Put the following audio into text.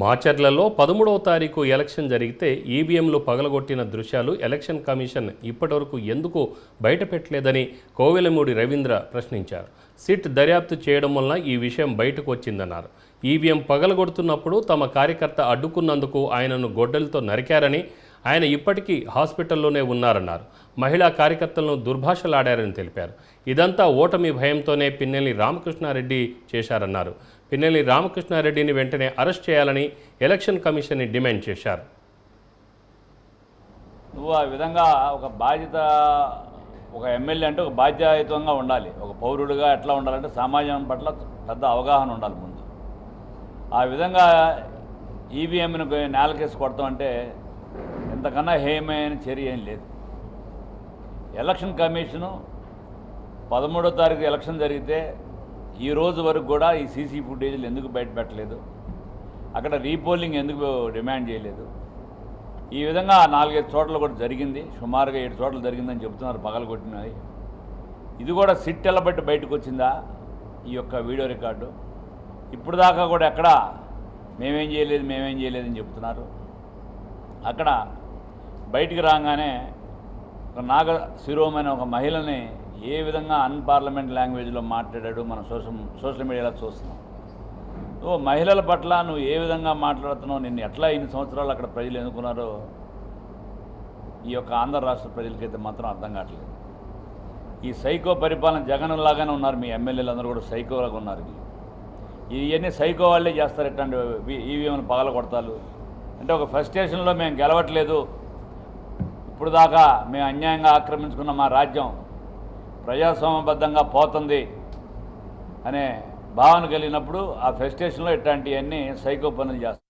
మాచర్లలో 13వ తారీఖు ఎలక్షన్ జరిగితే ఈవీఎంలు పగలగొట్టిన దృశ్యాలు ఎలక్షన్ కమిషన్ ఇప్పటివరకు ఎందుకు బయటపెట్టలేదని కోవెలమూడి రవీంద్ర ప్రశ్నించారు. సిట్ దర్యాప్తు చేయడం వల్ల ఈ విషయం బయటకు వచ్చిందన్నారు. ఈవీఎం పగలగొడుతున్నప్పుడు తమ కార్యకర్త అడ్డుకున్నందుకు ఆయనను గొడ్డలతో నరికారని, ఆయన ఇప్పటికీ హాస్పిటల్లోనే ఉన్నారన్నారు. మహిళా కార్యకర్తలను దుర్భాషలాడారని తెలిపారు. ఇదంతా ఓటమి భయంతోనే పిన్నెల్లి రామకృష్ణారెడ్డి చేశారన్నారు. పిన్నెల్లి రామకృష్ణారెడ్డిని వెంటనే అరెస్ట్ చేయాలని ఎలక్షన్ కమిషన్ని డిమాండ్ చేశారు. నువ్వు ఆ విధంగా ఒక బాధ్యత, ఒక ఎమ్మెల్యే అంటే ఒక బాధ్యతాయుతంగా ఉండాలి. ఒక పౌరుడిగా ఎట్లా ఉండాలంటే సమాజం పట్ల పెద్ద అవగాహన ఉండాలి ముందు. ఆ విధంగా ఈవీఎంను నేలకేసి కొడతామంటే ఇంతకన్నా హేయమైన చర్య ఏం లేదు. ఎలక్షన్ కమిషను 13వ తారీఖు ఎలక్షన్ జరిగితే ఈ రోజు వరకు కూడా ఈ సీసీ ఫుటేజీలు ఎందుకు బయటపెట్టలేదు, అక్కడ రీపోలింగ్ ఎందుకు డిమాండ్ చేయలేదు. ఈ విధంగా 4-5 చోట్ల కూడా జరిగింది, సుమారుగా 7 చోట్ల జరిగిందని చెబుతున్నారు పగలగొట్టినవి. ఇది కూడా సిట్ ఎల్లబట్టి బయటకు వచ్చిందా ఈ యొక్క వీడియో రికార్డు? ఇప్పుడు దాకా కూడా ఎక్కడ మేమేం చేయలేదని చెప్తున్నారు. అక్కడ బయటికి రాగానే ఒక నాగ శిరోమైన ఒక మహిళని ఏ విధంగా అన్పార్లమెంట్ లాంగ్వేజ్లో మాట్లాడాడు మనం సోషల్ మీడియాలో చూస్తున్నాం. నువ్వు మహిళల పట్ల నువ్వు ఏ విధంగా మాట్లాడుతున్నావు, నిన్ను ఎట్లా ఇన్ని సంవత్సరాలు అక్కడ ప్రజలు ఎన్నుకున్నారో ఈ యొక్క ఆంధ్ర రాష్ట్ర ప్రజలకైతే మాత్రం అర్థం కావట్లేదు. ఈ సైకో పరిపాలన జగన్ లాగానే ఉన్నారు, మీ ఎమ్మెల్యేలు అందరూ కూడా సైకోలాగా ఉన్నారు. ఇవన్నీ సైకో వాళ్ళే చేస్తారు. ఎట్లాంటి ఈవీఎంలు పగల కొడతారు అంటే ఒక ఫ్రస్ట్రేషన్లో మేము గెలవట్లేదు, ఇప్పుడు దాకా మేము అన్యాయంగా ఆక్రమించుకున్న మా రాజ్యం ప్రజాస్వామ్యబద్ధంగా పోతుంది అనే భావన కలిగినప్పుడు ఆ ఫ్రస్ట్రేషన్లో ఇట్లాంటివన్నీ సైకో పనులు చేస్తారు.